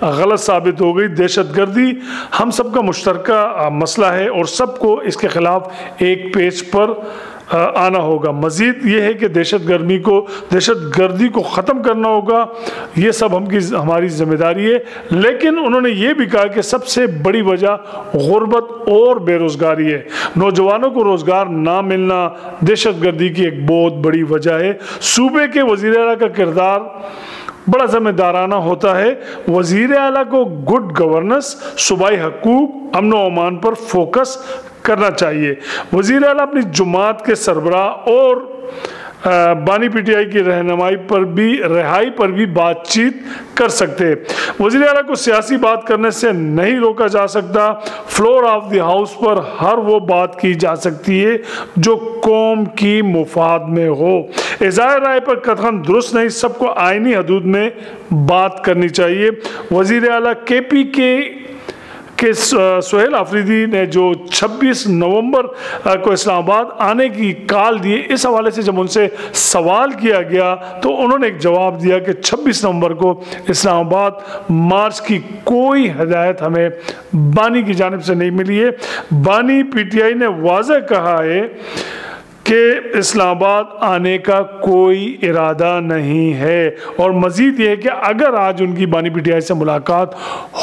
غلط ثابت ہو گئی۔ دہشت گردی ہم سب کا مشترکہ مسئلہ ہے اور سب کو اس کے خلاف ایک پیج پر آنا ہوگا۔ مزید یہ ہے کہ دہشت گردی کو ختم کرنا ہوگا، یہ سب ہماری ذمہ داری ہے۔ لیکن انہوں نے یہ بھی کہا کہ سب سے بڑی وجہ غربت اور بے روزگاری ہے۔ نوجوانوں کو روزگار نہ ملنا دہشت گردی کی ایک بہت بڑی وجہ ہے۔ صوبے کے وزیر اعلیٰ کا کردار بڑا ذمہ دارانہ ہوتا ہے۔ وزیر اعلیٰ کو گڈ گورننس، صوبائی حقوق، امن و امان پر فوکس کرنا چاہیے۔ وزیر اعلیٰ اپنی جماعت کے سربراہ اور بانی پی ٹی آئی کی رہائی پر بھی بات چیت کر سکتے ہیں۔ وزیر اعلیٰ کو سیاسی بات کرنے سے نہیں روکا جا سکتا۔ فلور آف دی ہاؤس پر ہر وہ بات کی جا سکتی ہے جو قوم کی مفاد میں ہو۔ اظہار رائے پر قطعاً درست نہیں، سب کو آئینی حدود میں بات کرنی چاہیے۔ وزیر اعلیٰ کے پی کے سہیل آفریدی نے جو 26 نومبر کو اسلام آباد آنے کی کال دی، اس حوالے سے جب ان سے سوال کیا گیا تو انہوں نے ایک جواب دیا کہ 26 نومبر کو اسلام آباد مارچ کی کوئی ہدایت ہمیں بانی کی جانب سے نہیں ملی ہے۔ بانی پی ٹی آئی نے واضح کہا ہے کہ اسلام آباد آنے کا کوئی ارادہ نہیں ہے، اور مزید یہ ہے کہ اگر آج ان کی بانی پی ٹی آئی سے ملاقات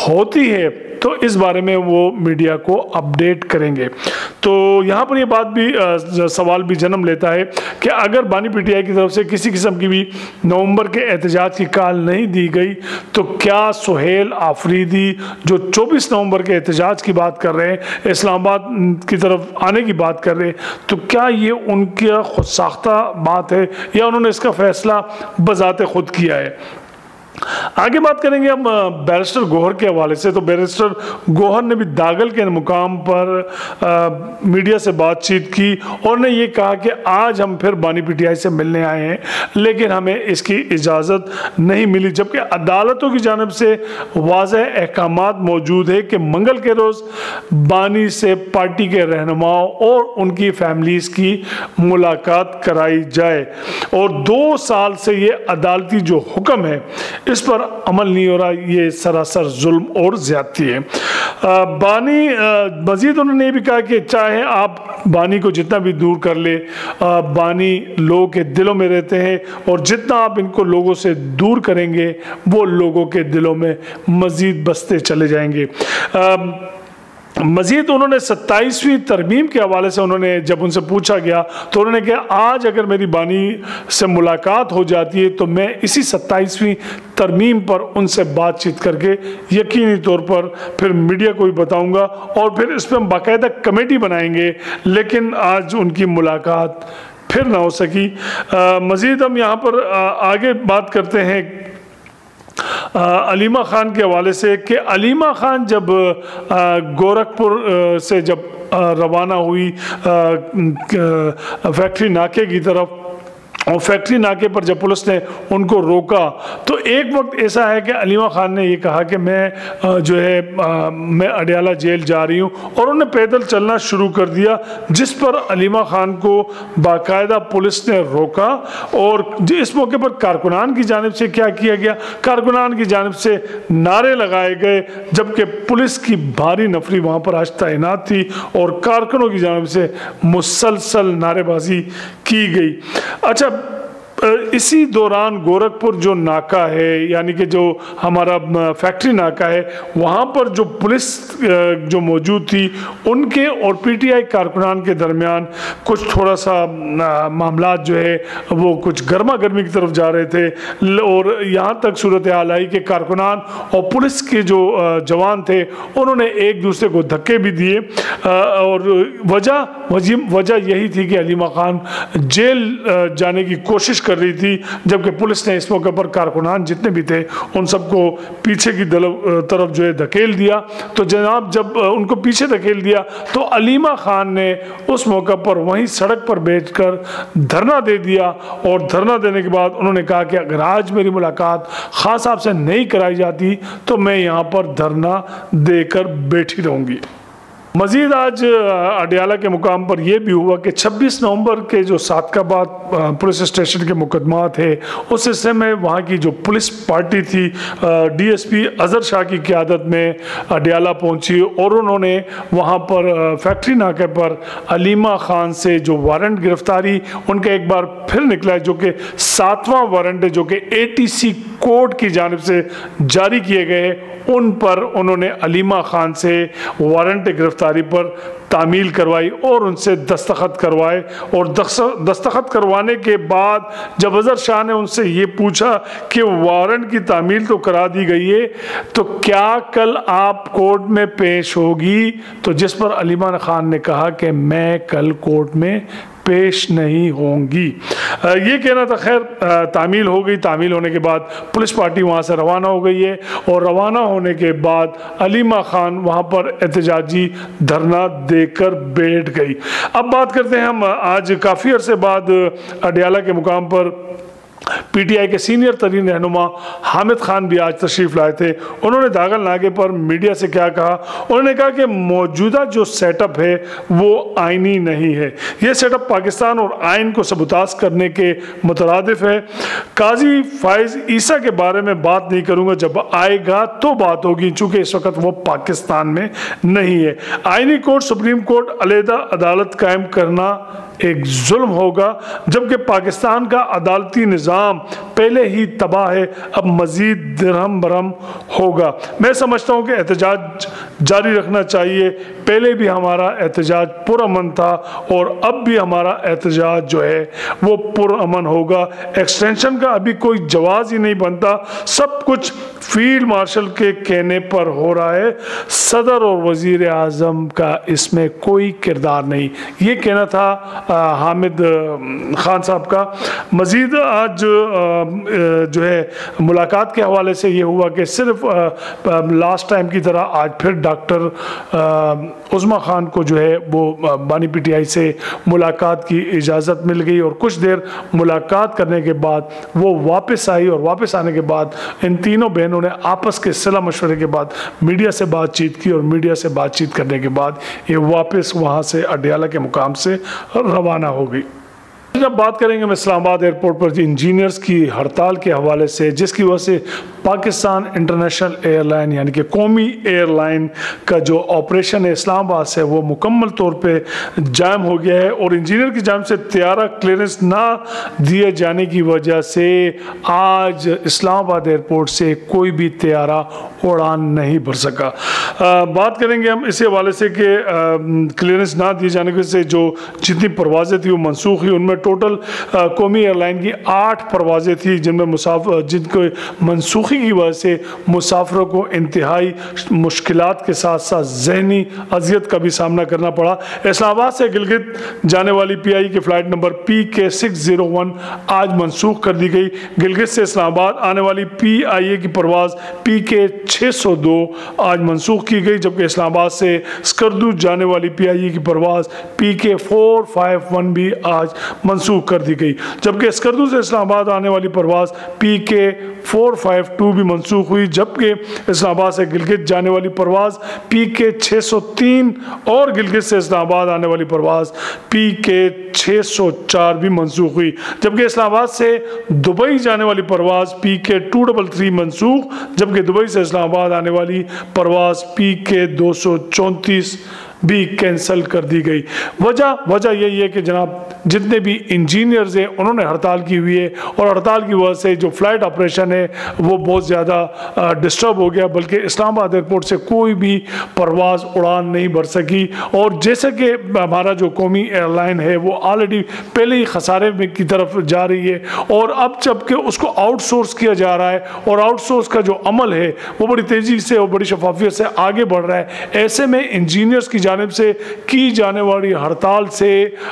ہوتی ہے تو اس بارے میں وہ میڈیا کو اپڈیٹ کریں گے۔ تو یہاں پر یہ بات بھی سوال بھی جنم لیتا ہے کہ اگر بانی پی ٹی آئی کی طرف سے کسی قسم کی بھی نومبر کے احتجاج کی کال نہیں دی گئی تو کیا سہیل آفریدی جو 24 نومبر کے احتجاج کی بات کر رہے ہیں، اسلام آباد کی طرف آنے کی بات کر رہے ہیں، تو کیا یہ ان کا خود ساختہ بات ہے یا انہوں نے اس کا فیصلہ بذات خود کیا ہے؟ آگے بات کریں گے ہم بیرسٹر گوہر کے حوالے سے۔ تو بیرسٹر گوہر نے بھی داگل کے مقام پر میڈیا سے بات چیت کی اور نے یہ کہا کہ آج ہم پھر بانی پی ٹی آئی سے ملنے آئے ہیں لیکن ہمیں اس کی اجازت نہیں ملی، جبکہ عدالتوں کی جانب سے واضح احکامات موجود ہے کہ منگل کے روز بانی سے پارٹی کے رہنماؤں اور ان کی فیملیز کی ملاقات کرائی جائے، اور 2 سال سے یہ عدالتی جو حکم ہے اس پر عمل نہیں ہو رہا، یہ سراسر ظلم اور زیادتی ہے۔ بانی مزید انہوں نے یہ بھی کہا کہ چاہے آپ بانی کو جتنا بھی دور کر لے، بانی لوگوں کے دلوں میں رہتے ہیں، اور جتنا آپ ان کو لوگوں سے دور کریں گے وہ لوگوں کے دلوں میں مزید بستے چلے جائیں گے۔ مزید انہوں نے 27ویں ترمیم کے حوالے سے انہوں نے جب ان سے پوچھا گیا تو انہوں نے کہا آج اگر میری بانی سے ملاقات ہو جاتی ہے تو میں اسی 27ویں ترمیم پر ان سے بات چیت کر کے یقینی طور پر پھر میڈیا کو بھی بتاؤں گا اور پھر اس پہ ہم باقاعدہ کمیٹی بنائیں گے، لیکن آج ان کی ملاقات پھر نہ ہو سکی۔ مزید ہم یہاں پر آگے بات کرتے ہیں علیمہ خان کے حوالے سے کہ علیمہ خان جب گورکھپور سے جب روانہ ہوئی فیکٹری ناکے کی طرف، اور فیکٹری ناکے پر جب پولیس نے ان کو روکا تو ایک وقت ایسا ہے کہ علیمہ خان نے یہ کہا کہ میں میں اڈیالہ جیل جا رہی ہوں، اور انہوں نے پیدل چلنا شروع کر دیا، جس پر علیمہ خان کو باقاعدہ پولیس نے روکا۔ اور اس موقع پر کارکنان کی جانب سے کیا کیا گیا، کارکنان کی جانب سے نعرے لگائے گئے، جبکہ پولیس کی بھاری نفری وہاں پر آج تعینات تھی اور کارکنوں کی جانب سے مسلسل نعرے بازی کی گئی۔ اچھا، اسی دوران گورکھپور جو ناکہ ہے، یعنی کہ جو ہمارا فیکٹری ناکہ ہے، وہاں پر جو پولیس جو موجود تھی ان کے اور پی ٹی آئی کارکنان کے درمیان کچھ تھوڑا سا معاملات جو ہے وہ کچھ گرما گرمی کی طرف جا رہے تھے، اور یہاں تک صورتحال آئی کہ کارکنان اور پولیس کے جو جوان تھے انہوں نے ایک دوسرے کو دھکے بھی دیے، اور وجہ یہی تھی کہ علیمہ خان جیل جانے کی کوشش کر رہی تھی، جبکہ پولیس نے اس موقع پر کارکنان جتنے بھی تھے ان سب کو پیچھے کی طرف جو ہے دھکیل دیا۔ تو جناب جب ان کو پیچھے دھکیل دیا تو علیمہ خان نے اس موقع پر وہیں سڑک پر بیٹھ کر دھرنا دے دیا، اور دھرنا دینے کے بعد انہوں نے کہا کہ اگر آج میری ملاقات خان صاحب سے نہیں کرائی جاتی تو میں یہاں پر دھرنا دے کر بیٹھی رہوں گی۔ مزید آج اڈیالہ کے مقام پر یہ بھی ہوا کہ 26 نومبر کے جو صادقاباد پولیس اسٹیشن کے مقدمات ہے اس حصے میں وہاں کی جو پولیس پارٹی تھی ڈی ایس پی اظہر شاہ کی قیادت میں اڈیالہ پہنچی اور انہوں نے وہاں پر فیکٹری ناکے پر علیمہ خان سے جو وارنٹ گرفتاری ان کا ایک بار پھر نکلا ہے، جو کہ 7واں وارنٹ ہے جو کہ ATC کورٹ کی جانب سے جاری کیے گئے، ان پر انہوں نے علیمہ خان سے وارنٹ گرفتاری پر تعمیل کروائی اور ان سے دستخط کروائے، اور دستخط کروانے کے بعد جب اظہر شاہ نے ان سے یہ پوچھا کہ وارنٹ کی تعمیل تو کرا دی گئی ہے تو کیا کل آپ کورٹ میں پیش ہوگی، تو جس پر علیمہ خان نے کہا کہ میں کل کورٹ میں پیش نہیں ہوں گی۔ یہ کہنا تھا۔ خیر تعمیل ہو گئی، تعمیل ہونے کے بعد پولیس پارٹی وہاں سے روانہ ہو گئی ہے، اور روانہ ہونے کے بعد علیمہ خان وہاں پر احتجاجی دھرنا دے کر بیٹھ گئی۔ اب بات کرتے ہیں ہم آج کافی عرصے بعد اڈیالہ کے مقام پر پی ٹی آئی کے سینئر ترین رہنما حامد خان بھی آج تشریف لائے تھے۔ انہوں نے داغل ناکے پر میڈیا سے کیا کہا؟ انہوں نے کہا کہ موجودہ جو سیٹ اپ ہے وہ آئینی نہیں ہے، یہ سیٹ اپ پاکستان اور آئین کو سبوتاژ کرنے کے مترادف ہے۔ قاضی فائز عیسیٰ کے بارے میں بات نہیں کروں گا، جب آئے گا تو بات ہوگی، چونکہ اس وقت وہ پاکستان میں نہیں ہے۔ آئینی کورٹ، سپریم کورٹ، علیحدہ عدالت قائم کرنا ایک ظلم ہوگا، جبکہ پاکستان کا عدالتی نظام پہلے ہی تباہ ہے، اب مزید درہم برہم ہوگا۔ میں سمجھتا ہوں کہ احتجاج جاری رکھنا چاہیے، پہلے بھی ہمارا احتجاج پرامن تھا اور اب بھی ہمارا احتجاج جو ہے وہ پرامن ہوگا۔ ایکسٹینشن کا ابھی کوئی جواز ہی نہیں بنتا، سب کچھ فیلڈ مارشل کے کہنے پر ہو رہا ہے، صدر اور وزیر اعظم کا اس میں کوئی کردار نہیں۔ یہ کہنا تھا حامد خان صاحب کا۔ مزید آج جو ہے ملاقات کے حوالے سے یہ ہوا کہ صرف لاسٹ ٹائم کی طرح آج پھر ڈاکٹر عظمیٰ خان کو جو ہے وہ بانی پی ٹی آئی سے ملاقات کی اجازت مل گئی، اور کچھ دیر ملاقات کرنے کے بعد وہ واپس آئی، اور واپس آنے کے بعد ان تینوں بہنوں نے آپس کے صلاح مشورے کے بعد میڈیا سے بات چیت کی، اور میڈیا سے بات چیت کرنے کے بعد یہ واپس وہاں سے اڈیالہ کے مقام سے روانہ ہو گئی۔ جب بات کریں گے ہم اسلام آباد ایئرپورٹ پر انجینئرز کی ہڑتال کے حوالے سے، جس کی وجہ سے پاکستان انٹرنیشنل ایئر لائن یعنی کہ قومی ایئر لائن کا جو آپریشن ہے اسلام آباد سے وہ مکمل طور پہ جام ہو گیا ہے، اور انجینئر کی جانب سے طیارہ کلیئرنس نہ دیے جانے کی وجہ سے آج اسلام آباد ایئرپورٹ سے کوئی بھی طیارہ اڑان نہیں بھر سکا۔ بات کریں گے ہم اسی حوالے سے کہ کلیئرنس نہ دیے جانے کی وجہ سے جو جتنی پروازیں تھیں وہ منسوخ ہوئی، ان میں ٹوٹل قومی ایئر لائن کی 8 پروازیں تھیں جن میں جن کو منسوخی کی وجہ سے مسافروں کو انتہائی مشکلات کے ساتھ ساتھ ذہنی اذیت کا بھی سامنا کرنا پڑا۔ اسلام آباد سے گلگت جانے والی PI کی فلائٹ نمبر PK601 آج منسوخ کر دی گئی۔ گلگت سے اسلام آباد آنے والی PIA کی پرواز PK602 آج منسوخ کی گئی، جبکہ اسلام آباد سے اسکردو جانے والی PIA کی پرواز PK451 بھی آج منسوخ کر دی گئی، جبکہ اسکردو سے اسلام آباد آنے والی پرواز PK452 بھی منسوخ ہوئی، جبکہ اسلام آباد سے گلگت جانے والی پرواز PK603 اور گلگت سے اسلام آباد آنے والی پرواز PK604 بھی منسوخ ہوئی، جبکہ اسلام آباد سے دبئی جانے والی پرواز PK233 منسوخ، جبکہ دبئی سے اسلام آباد آنے والی پرواز PK234 بھی کینسل کر دی گئی۔ وجہ یہی ہے کہ جناب جتنے بھی انجینئرز ہیں انہوں نے ہڑتال کی ہوئی ہے، اور ہڑتال کی وجہ سے جو فلائٹ آپریشن ہے وہ بہت زیادہ ڈسٹرب ہو گیا، بلکہ اسلام آباد ایئرپورٹ سے کوئی بھی پرواز اڑان نہیں بھر سکی، اور جیسے کہ ہمارا جو قومی ایئر لائن ہے وہ آلریڈی پہلے ہی خسارے کی طرف جا رہی ہے، اور اب جب کہ اس کو آؤٹ سورس کیا جا رہا ہے، اور آؤٹ سورس کا جو عمل ہے وہ بڑی تیزی سے اور بڑی شفافیت سے آگے بڑھ رہا ہے، ایسے میں انجینئرز کی جانب سے کی جانے والی ہڑتال سے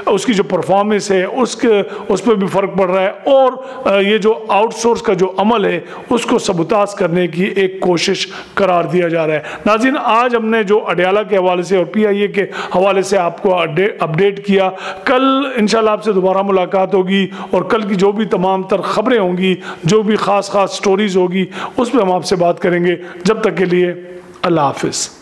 اس کی جو پرفارمنس ہے اس پہ بھی فرق پڑ رہا ہے، اور یہ جو آؤٹ سورس کا جو عمل ہے اس کو سبوتاژ کرنے کی ایک کوشش قرار دیا جا رہا ہے۔ ناظرین، آج ہم نے جو اڈیالہ کے حوالے سے اور PIA کے حوالے سے آپ کو اپڈیٹ کیا، کل انشاءاللہ آپ سے دوبارہ ملاقات ہوگی، اور کل کی جو بھی تمام تر خبریں ہوں گی، جو بھی خاص سٹوریز ہوگی، اس پہ ہم آپ سے بات کریں گے۔ جب تک کے لیے اللہ حافظ۔